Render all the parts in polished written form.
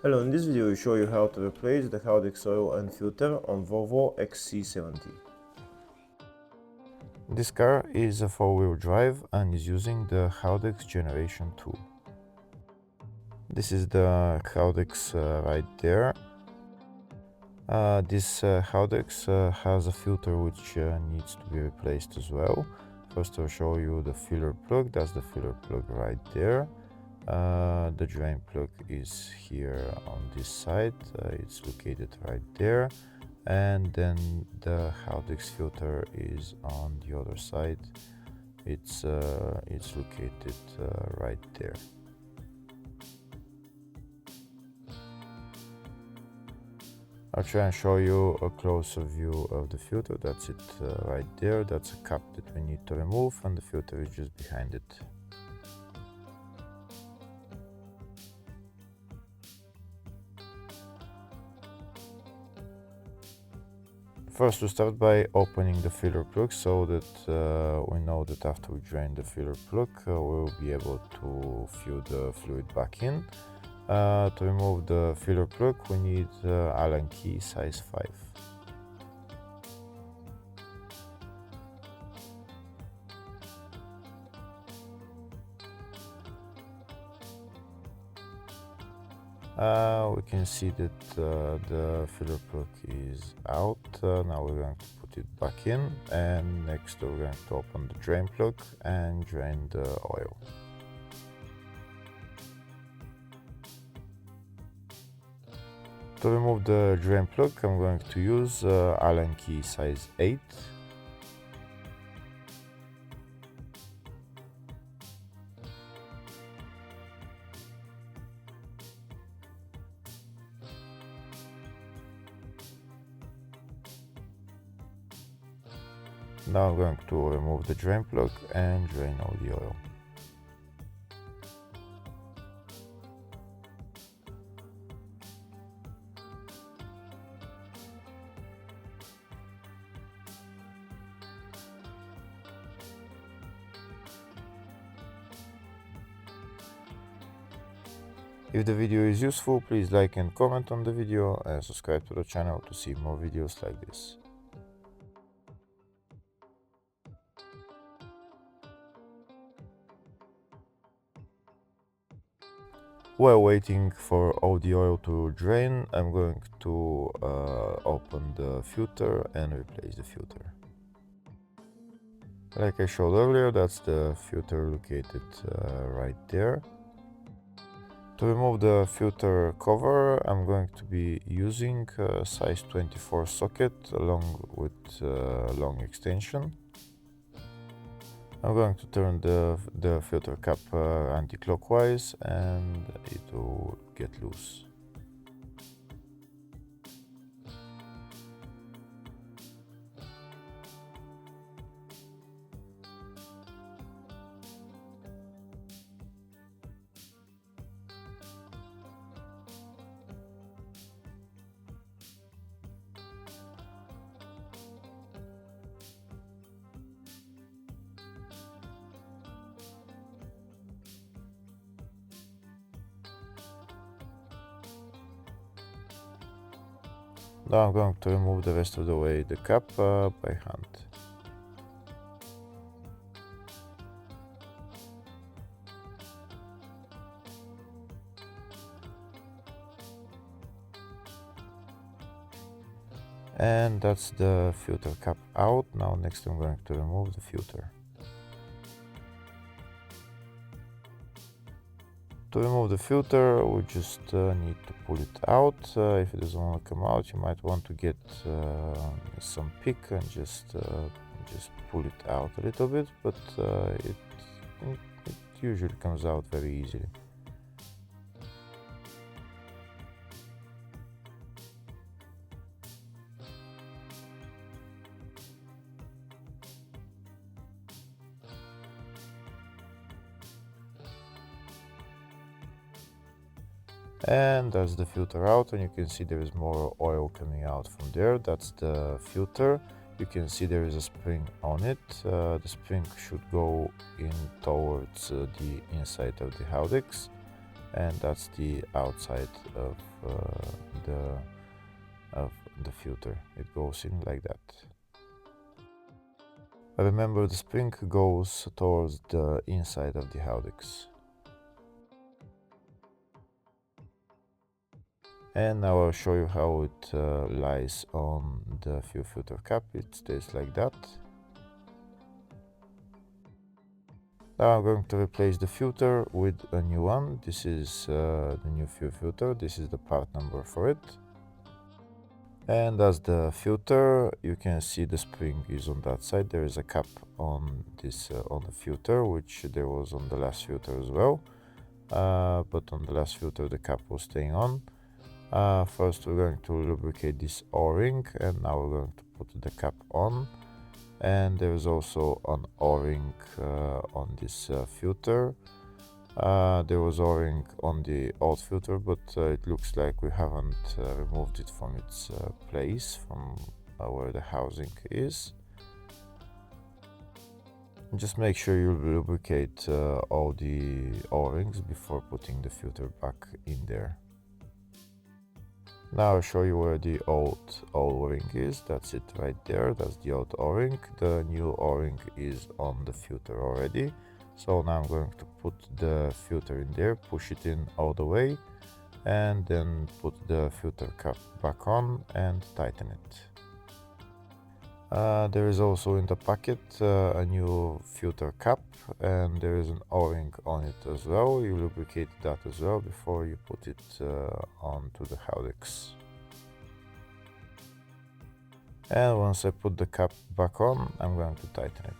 Hello, in this video we show you how to replace the Haldex oil and filter on Volvo XC70. This car is a 4-wheel drive and is using the Haldex Generation 2. This is the Haldex right there. This Haldex has a filter which needs to be replaced as well. First I'll show you the filler plug. That's the filler plug right there. The drain plug is here on this side. It's located right there, and then the Haldex filter is on the other side. It's located right there. I'll try and show you a closer view of the filter. That's it right there. That's a cap that we need to remove, and the filter is just behind it. First, we start by opening the filler plug so that we know that after we drain the filler plug, we'll be able to fill the fluid back in. To remove the filler plug, we need Allen key size 5. We can see that the filler plug is out. Now we're going to put it back in, and next we're going to open the drain plug and drain the oil. To remove the drain plug, I'm going to use Allen key size 8. Now I'm going to remove the drain plug and drain all the oil. If the video is useful, please like and comment on the video and subscribe to the channel to see more videos like this. While waiting for all the oil to drain, I'm going to open the filter and replace the filter. Like I showed earlier, that's the filter located right there. To remove the filter cover, I'm going to be using a size 24 socket along with long extension. I'm going to turn the filter cap anti-clockwise and it will get loose. Now I'm going to remove the rest of the way the cap by hand. And that's the filter cap out. Now next I'm going to remove the filter. To remove the filter, we just need to pull it out. If it doesn't want to come out, you might want to get some pick and just pull it out a little bit, but it usually comes out very easily. And that's the filter out, and you can see there is more oil coming out from there. That's the filter. You can see there is a spring on it. The spring should go in towards the inside of the Haldex. and that's the outside of the filter. It goes in like that. Remember, the spring goes towards the inside of the Haldex. And now I'll show you how it lies on the fuel filter cap. It stays like that. Now I'm going to replace the filter with a new one. This is the new fuel filter. This is the part number for it. And as the filter, you can see the spring is on that side. There is a cap on this on the filter, which there was on the last filter as well. But on the last filter, the cap was staying on. First, we're going to lubricate this O-ring, and now we're going to put the cap on. And there is also an O-ring on this filter. There was O-ring on the old filter, but it looks like we haven't removed it from its place, from where the housing is. Just make sure you lubricate all the O-rings before putting the filter back in there. Now I'll show you where the old O-ring is. That's it right there. That's the old O-ring. The new O-ring is on the filter already. So now I'm going to put the filter in there, push it in all the way, and then put the filter cap back on and tighten it. There is also in the packet a new filter cap, and there is an O-ring on it as well. You lubricate that as well before you put it onto the Haldex. And once I put the cap back on, I'm going to tighten it.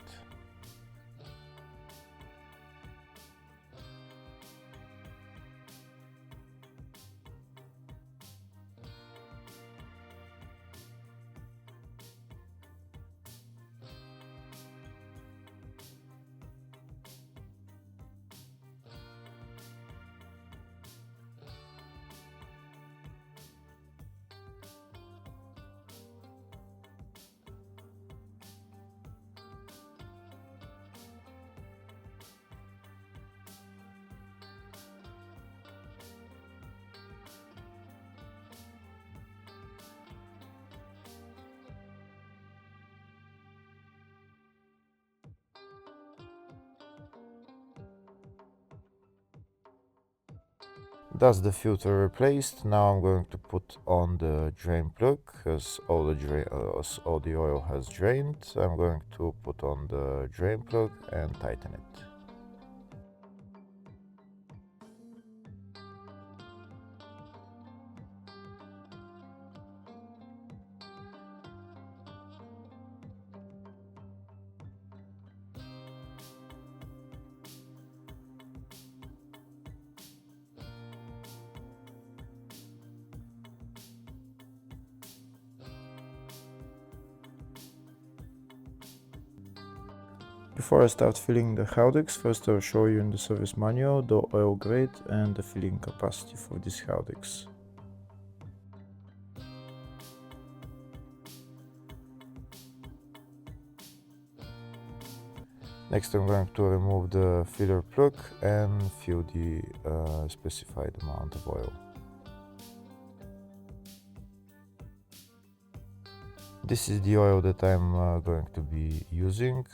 That's the filter replaced. Now I'm going to put on the drain plug, as all the oil has drained. I'm going to put on the drain plug and tighten it. Before I start filling the Haldex, first I'll show you in the service manual the oil grade and the filling capacity for this Haldex. Next I'm going to remove the filler plug and fill the specified amount of oil. This is the oil that I'm going to be using.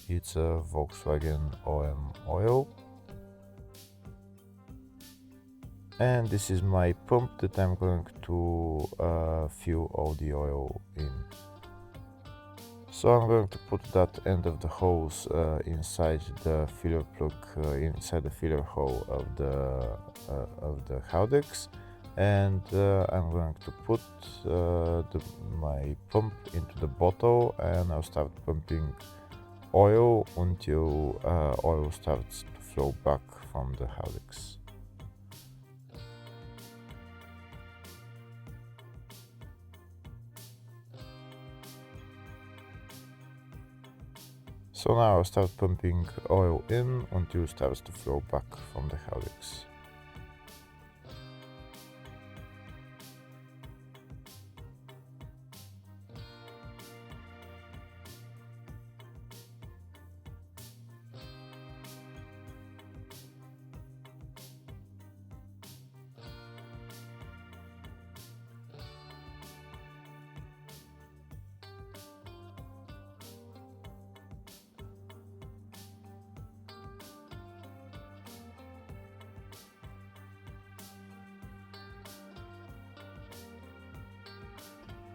It's a Volkswagen OM oil. And this is my pump that I'm going to fill all the oil in. So I'm going to put that end of the hose inside the filler plug, inside the filler hole of the Haldex. And I'm going to put my pump into the bottle, and I'll start pumping oil until oil starts to flow back from the Haldex. So now I'll start pumping oil in until it starts to flow back from the Haldex.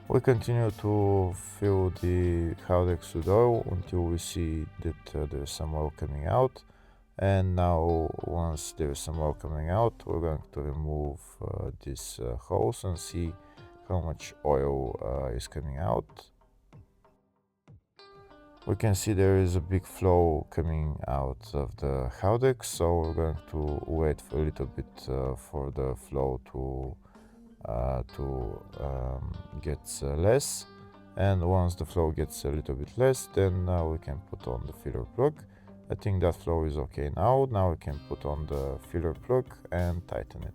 We continue to fill the Haldex with oil until we see that there's some oil coming out. And now once there's some oil coming out, we're going to remove this hose and see how much oil is coming out. We can see there is a big flow coming out of the Haldex, so we're going to wait for a little bit for the flow to get less. And once the flow gets a little bit less, then we can put on the filler plug. I think that flow is okay now. Now we can put on the filler plug and tighten it.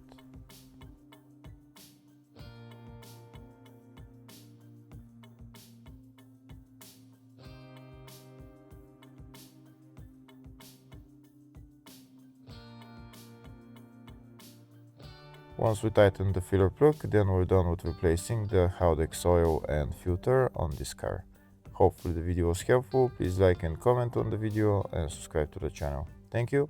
Once we tighten the filler plug, then we're done with replacing the Haldex oil and filter on this car. Hopefully the video was helpful. Please like and comment on the video and subscribe to the channel. Thank you.